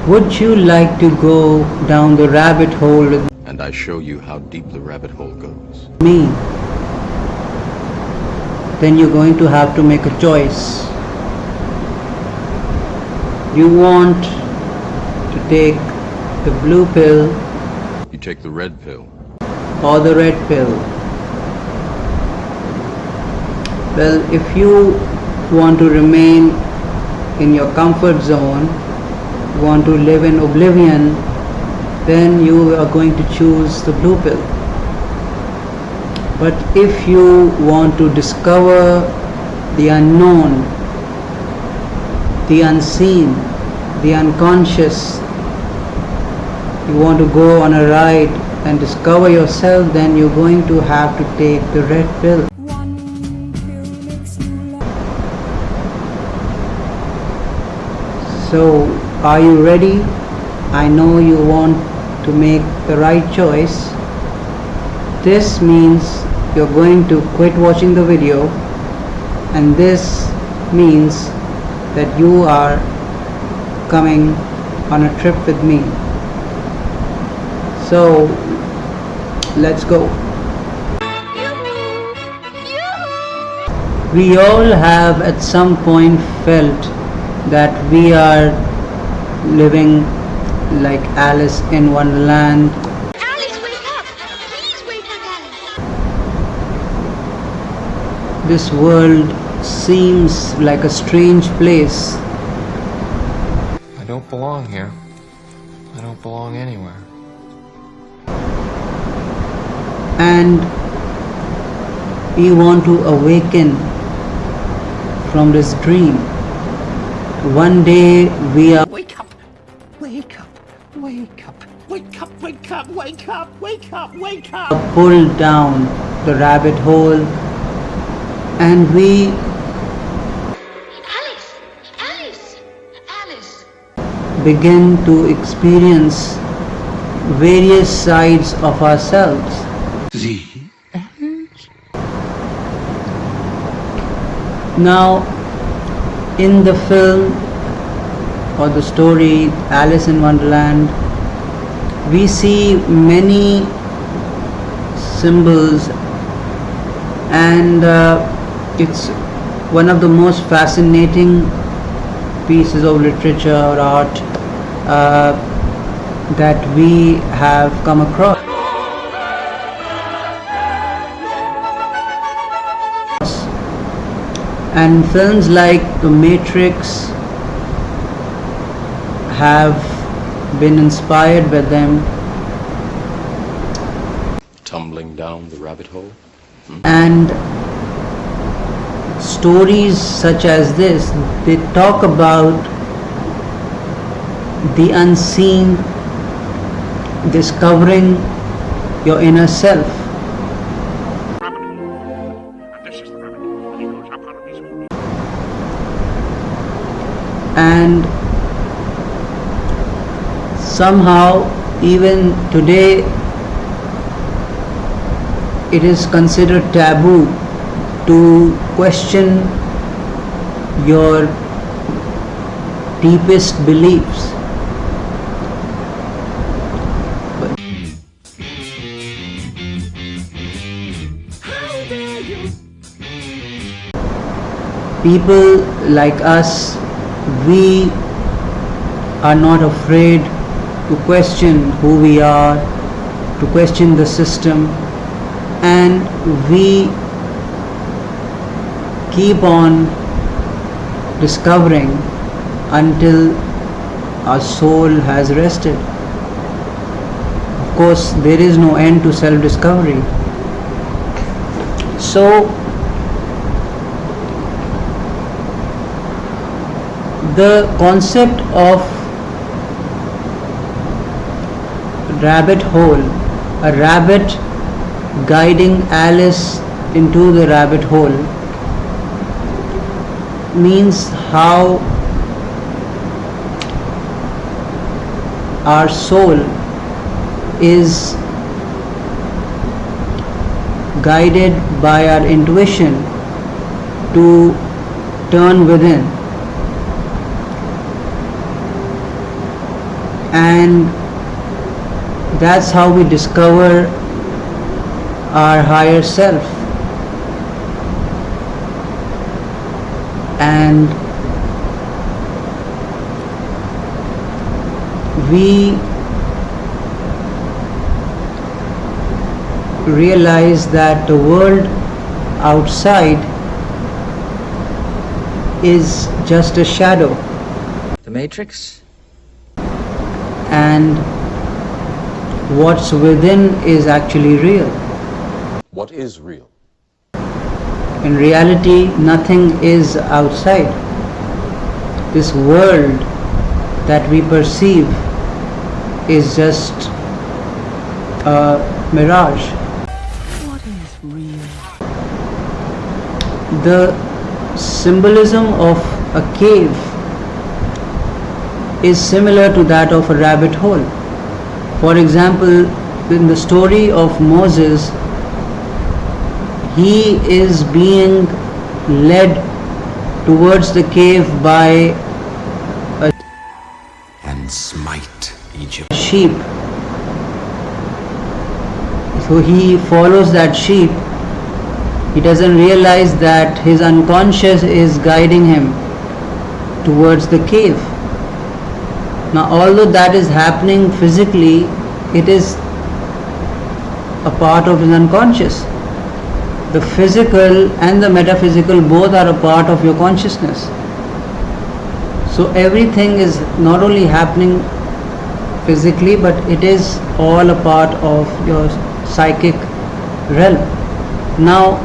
Would you like to go down the rabbit hole with And I show you how deep the rabbit hole goes. me? Then you're going to have to make a choice. You want to take the blue pill You take the red pill. or the red pill. Well, if you want to remain in your comfort zone, want to live in oblivion, then you are going to choose the blue pill. But if you want to discover the unknown, the unseen, the unconscious, you want to go on a ride and discover yourself, then you're going to have to take the red pill. So, are you ready? I know you want to make the right choice. This means you're going to quit watching the video, and this means that you are coming on a trip with me. So, let's go. We all have at some point felt that we are living like Alice in Wonderland. Alice, wake up! Please wake up, Alice! This world seems like a strange place. I don't belong here. I don't belong anywhere. And we want to awaken from this dream. One day we are Wake up! Wake up! Wake up! Wake up! Wake up! Wake up! Wake up! Wake up! pulled down the rabbit hole, and we Alice! Alice! Alice! begin to experience various sides of ourselves. Now, in the film or the story Alice in Wonderland, we see many symbols, and it's one of the most fascinating pieces of literature or art that we have come across. And films like The Matrix have been inspired by them, Tumbling down the rabbit hole. and stories such as this, they talk about the unseen, discovering your inner self. And somehow even today it is considered taboo to question your deepest beliefs. But people like us, we are not afraid to question who we are, to question the system, and we keep on discovering until our soul has rested. Of course, there is no end to self-discovery. So, the concept of rabbit hole, a rabbit guiding Alice into the rabbit hole, means how our soul is guided by our intuition to turn within. and that's how we discover our higher self. And we realize that the world outside is just a shadow, The Matrix? and what's within is actually real. What is real? In reality, nothing is outside. This world that we perceive is just a mirage. What is real? The symbolism of a cave is similar to that of a rabbit hole. For example, in the story of Moses, he is being led towards the cave by And smite Egypt. a sheep. So he follows that sheep. He doesn't realize that his unconscious is guiding him towards the cave. Now, although that is happening physically, it is a part of his unconscious. The physical and the metaphysical both are a part of your consciousness. So everything is not only happening physically, but it is all a part of your psychic realm. Now,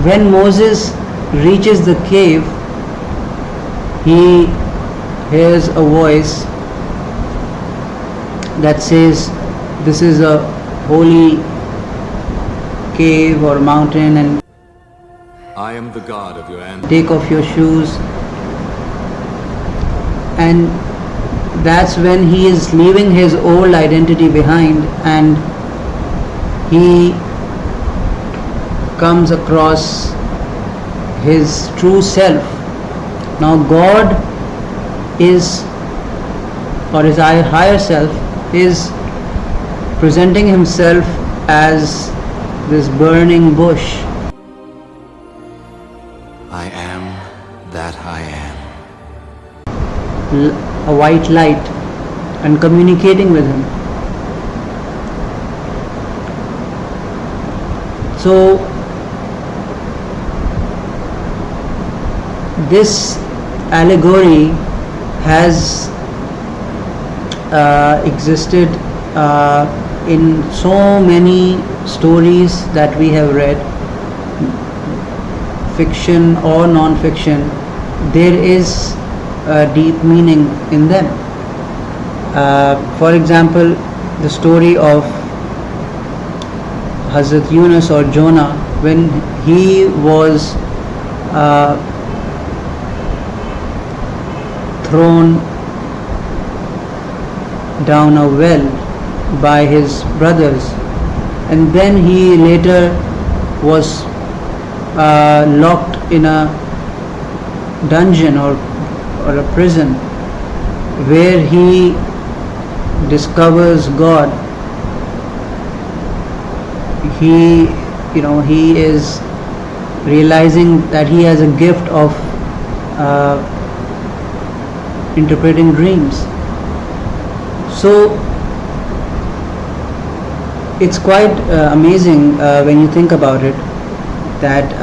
when Moses reaches the cave, he hears a voice that says, "This is a holy cave or mountain, and I am the god of your ancestors. take off your shoes." And that's when he is leaving his old identity behind, and he comes across his true self. Now God is, or his higher self is presenting himself as this burning bush. I am that I am. A white light, and communicating with him. So this allegory has existed in so many stories that we have read, fiction or non-fiction. There is a deep meaning in them. For example, the story of Hazrat Yunus or Jonah, when he was thrown down a well by his brothers, and then he later was locked in a dungeon or a prison, where he discovers God. He is realizing that he has a gift of interpreting dreams. So it's quite amazing when you think about it, that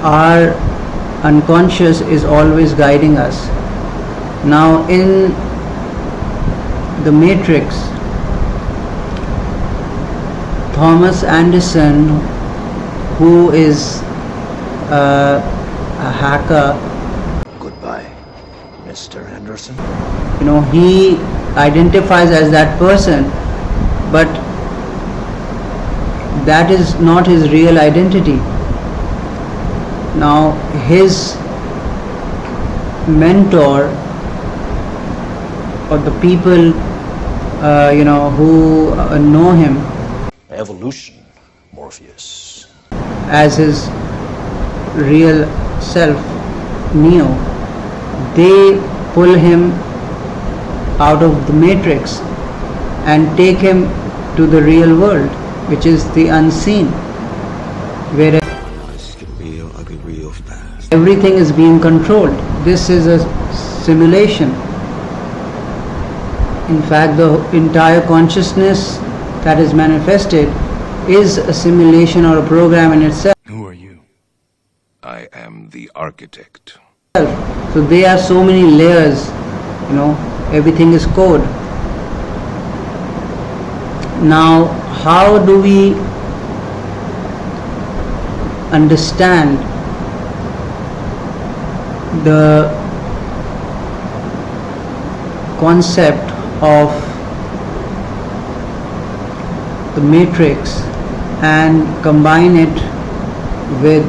our unconscious is always guiding us. Now in the Matrix, Thomas Anderson, who is a hacker, Goodbye, Mr. Anderson. he identifies as that person, but that is not his real identity. Now his mentor, or the people who know him Evolution, Morpheus. as his real self, Neo, they pull him out of the matrix and take him to the real world, which is the unseen, where everything is being controlled. This is a simulation. In fact, the entire consciousness that is manifested is a simulation or a program in itself. Who are you? I am the architect. So there are so many layers, everything is code. Now, how do we understand the concept of the matrix and combine it with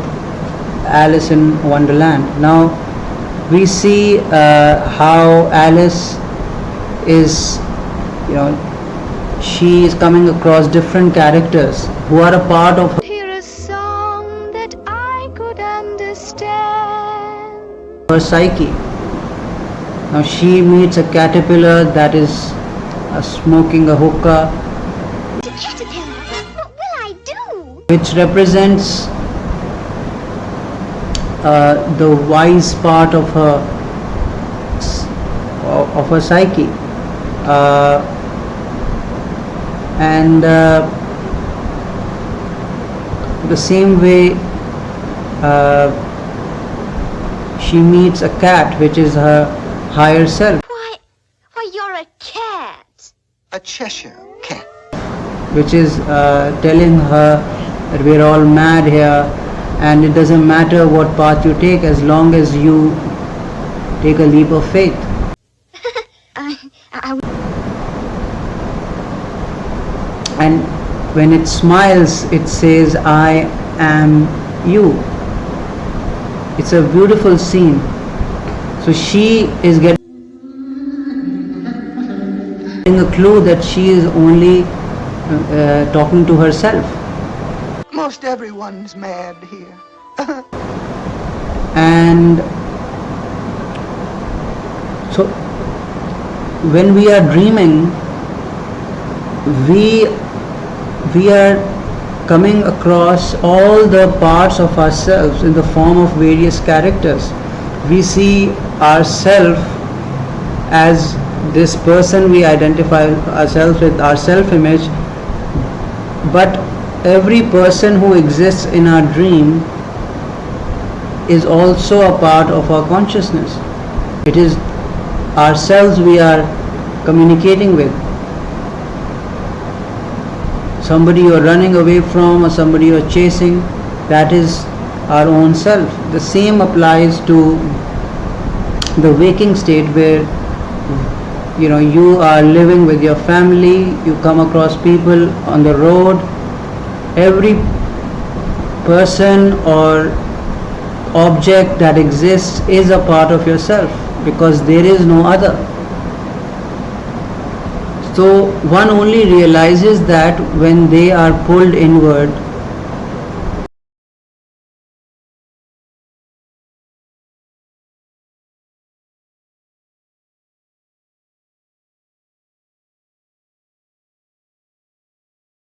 Alice in Wonderland? Now we see how Alice is, she is coming across different characters who are a part of Hear a song that I could understand. her psyche. Now she meets a caterpillar that is smoking a hookah, The caterpillar? What will I do? which represents the wise part of her psyche, and the same way she meets a cat, which is her higher self, Why, you're a cat. A Cheshire cat. which is telling her that we're all mad here and it doesn't matter what path you take as long as you take a leap of faith. And when it smiles, it says, I am you. It's a beautiful scene. So she is getting a clue that she is only talking to herself. Most everyone's mad here. And so when we are dreaming, we are coming across all the parts of ourselves in the form of various characters. We see ourselves as this person, we identify ourselves with our self-image, but every person who exists in our dream is also a part of our consciousness. It is ourselves we are communicating with. Somebody you are running away from or somebody you are chasing, that is our own self. The same applies to the waking state, where you are living with your family, you come across people on the road. Every person or object that exists is a part of yourself, because there is no other. So one only realizes that when they are pulled inward